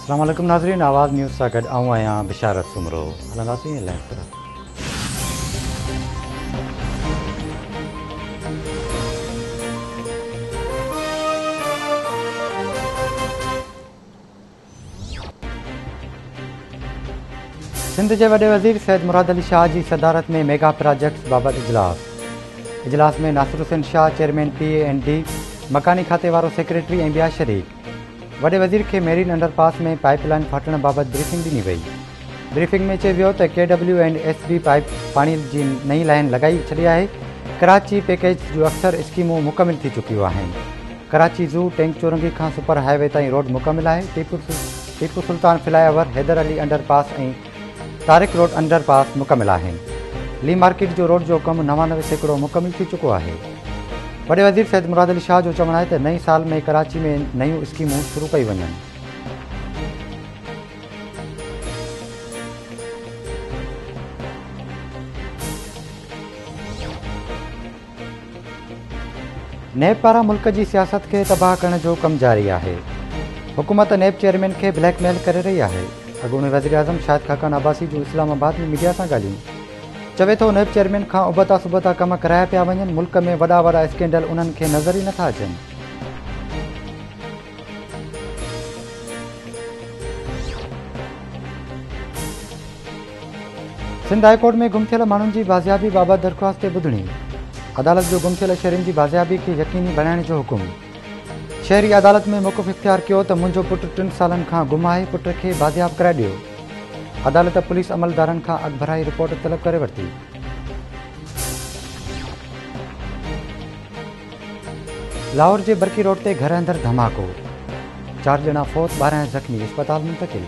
अस्सलाम वालेकुम नाज़रीन, आवाज़ न्यूज़ सां गॾु आऊं आहियां बिशारत सुमरो। हलंदासीं लाइव तरफ़। सिंध के वॾे वज़ीर सैयद मुराद अली शाह की सदारत में मेगा प्रोजेक्ट्स बाबत इजलास में नासिर हुसैन शाह चेयरमैन PA&D मकानी खाते वारो सेक्रेटरी ऐं ॿिया शरीक। वॾे वज़ीर के मेरीन अंडरपास में पाइपलाइन फाटण बाबत ब्रीफिंग ॾिनी वई। ब्रीफिंग में चयो वियो त KW&SB पाइप पानी की नई लाइन लगाई छॾी आहे। कराची पैकेज जो अक्सर स्कीमूं मुकमिल थी चुकियूं आहिनि। कराची ज़ू टैंक चौरंगी खां सुपर हाईवे ताईं रोड मुकमिल आहे। टीपू सुल्तान फ्लाईओवर, हैदर अली अंडरपास ऐं तारिक रोड अंडरपास मुकमिल आहिनि। ली मार्केट जो रोड जो कमु 99% मुकमिल थी चुको आहे। वॾे वज़ीर सैयद मुराद अली शाह जो चवणु आहे त नई साल में कराची में नयूं स्कीमूं शुरू कई वञनि। नेब पारां मुल्क जी सियासत खे तबाह करण जो कमु जारी आहे। हुकूमत नेब चेयरमैन खे ब्लैकमेल करे रही आहे। अॻूणे वज़ीर आज़म शाहिद खाकान अब्बासी जो इस्लामाबाद में मीडिया सां ॻाल्हियूं। चवे थो नेब चेयरमैन खां उबता सुबता कम कराया पिया वञनि। मुल्क में वॾा स्कैंडल उन्हनि खे नज़र ई नथा अचनि। सिंध हाई कोर्ट में गुम थियल माण्हुनि जी बाज़ियाबी बाबति दरख़्वास्त ते ॿुधणी। अदालत जो गुम थियल शहरियुनि जी बाज़ियाबी खे यकीनी बणाइण जो हुकुम। शहरी अदालत में मौक़िफ़ इख़्तियार कयो त मुंहिंजो पुटु 3 सालनि खां गुम आहे, पुट खे बाज़ियाब कराए ॾियो। अदालत पुलिस अमलदारनि खां अॻभराई रिपोर्ट तलब करे वरिती। लाहौर जे बरकी रोड ते घर अंदरि धमाको, 4 ॼणा फौत, 12 ज़ख़्मी, अस्पताल मुंतक़िल।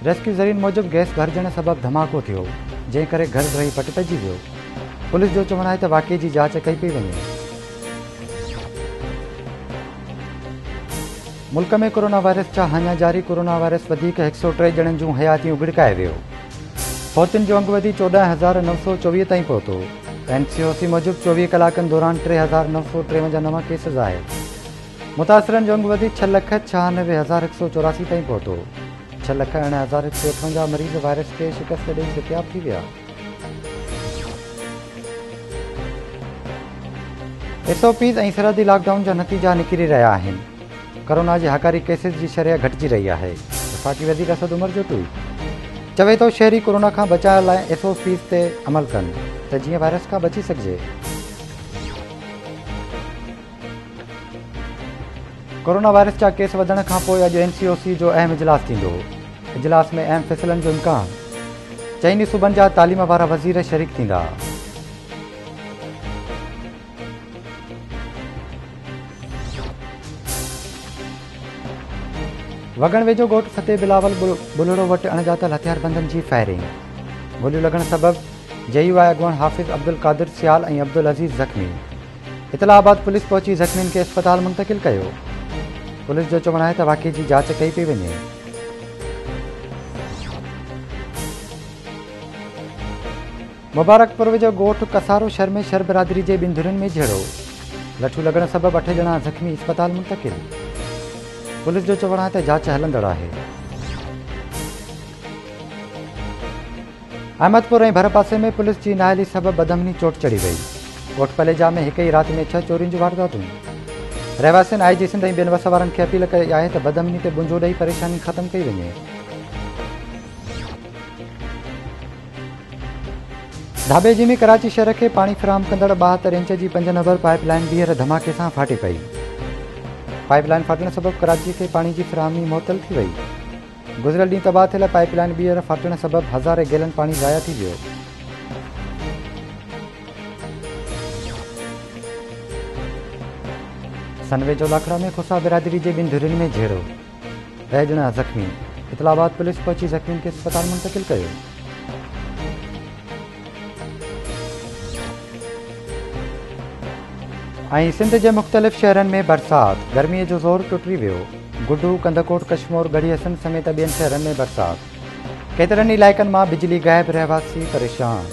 रेस्क्यू ज़रीन मूजिबि गैस भरिजण सबबि धमाको थियो, जंहिं करे घर रही पट पइजी वियो। पुलिस जो चवणु आहे त वाक़िए जी जांच कई पई वञे। मुल्क में कोरोना वायरस जा हाञा जारी। कोरोना वायरस वधीक 103 ॼणनि जूं हयातियूं विड़काए वियो। फौतुनि जो अंगु वधी 14,924 ताईं पहुतो। NCOC मूजिबि 24 कलाकनि दौरान 3,953 नवां केसिस आहे। मुतासिरनि जो अंगु वधी 6,96,184 ताईं पहुतो। 6,61,158 मरीज़ वायरस खे शिकस्त ॾेई सितियाब थी विया। SOPs ऐं सरहदी लॉकडाउन जा नतीजा निकिरी रहिया आहिनि। कोरोना जे हकारी केसिस जी शरह घटिजी रही आहे। वफ़ाक़ी वज़ीर असद उमर जो ट्वीट चवे थो शहरी कोरोना खां बचाइण लाइ SOPs ते अमल कनि त जीअं वायरस खां बची सघिजे। कोरोना वायरस जा केस वधण खां पोइ अॼु NCOC जो अहम इजलास थींदो। इजलास में अहम फ़ैसिलनि जो इम्कान। चइनी सूबनि जा तालीम वारा वज़ीर शरीक थींदा। वगण वेझो ॻोठ फतेह बिलावल बुलड़ो वटि अणॼातल हथियारबंदनि जी फायरिंग। गोलियूं लॻण सबबि JUI अॻुवाण हाफ़िज़ अब्दुल कादिर सियाल ऐं अब्दुल अज़ीज़ ज़ख़्मी। इतलाबाद पुलिस पहुची ज़ख़्मियुनि खे अस्पताल मुंतक़िल कयो। पुलिस जो चवणु आहे त वाक़िए जी जांच कई पई वञे। मुबारकपुर वेझो ॻोठ कसारो शहर में शर बिरादरी जे 2 धुरियुनि में झेड़ो। लठूं लॻण सबबि 8 ॼणा ज़ख़्मी, अस्पताल मुंतक़िल। पुलिस जो चवणु आहे त जांच हलंदड़ आहे। अहमदपुर ऐं भरपासे में पुलिस जी नाअहली सबबि बदमनी चोट चढ़ी वई। ॻोठ पलेजा में हिक ई राति में 6 चोरियुनि जूं वारदातूं। रहवासियुनि IG सिंध ऐं ॿियनि वसवारनि खे अपील कई आहे त बदमनी ते बुंजो ॾेई परेशानी ख़तमु कई वञे। धाबेजी में कराची शहर खे पाणी फ़राहम कंदड़ 72 इंच जी 5 नंबर पाइपलाइन ॿीहर धमाके सां फाटी पई। पाइपलाइन फाटण सबबि कराची खे पाणी जी फ़राहमी मुअतल थी वई। गुज़िरियल ॾींहुं तबाह थियल पाइपलाइन ॿीहर फाटण सबबि हज़ारे गैलन पाणी ज़ाया थी वियो। सनवे जो लाखड़ा में खुसा बिरादरी जे 2 धुरियुनि में झेड़ो, 10 ॼणा ज़ख़्मी। इतलाबाद पुलिस पहुची ज़ख़्मियुनि खे अस्पताल मुंतक़िल कयो। ऐं सिंध जे मुख़्तलिफ़ शहरनि में बरसात। गर्मीअ जो ज़ोर टुटी वियो। गुड्डू, कंदकोट, कशमोर, गढ़ी हसन समेत ॿियनि शहरनि में बरसात। केतिरनि इलाइक़नि मां बिजली गाइब, रहवासी परेशान।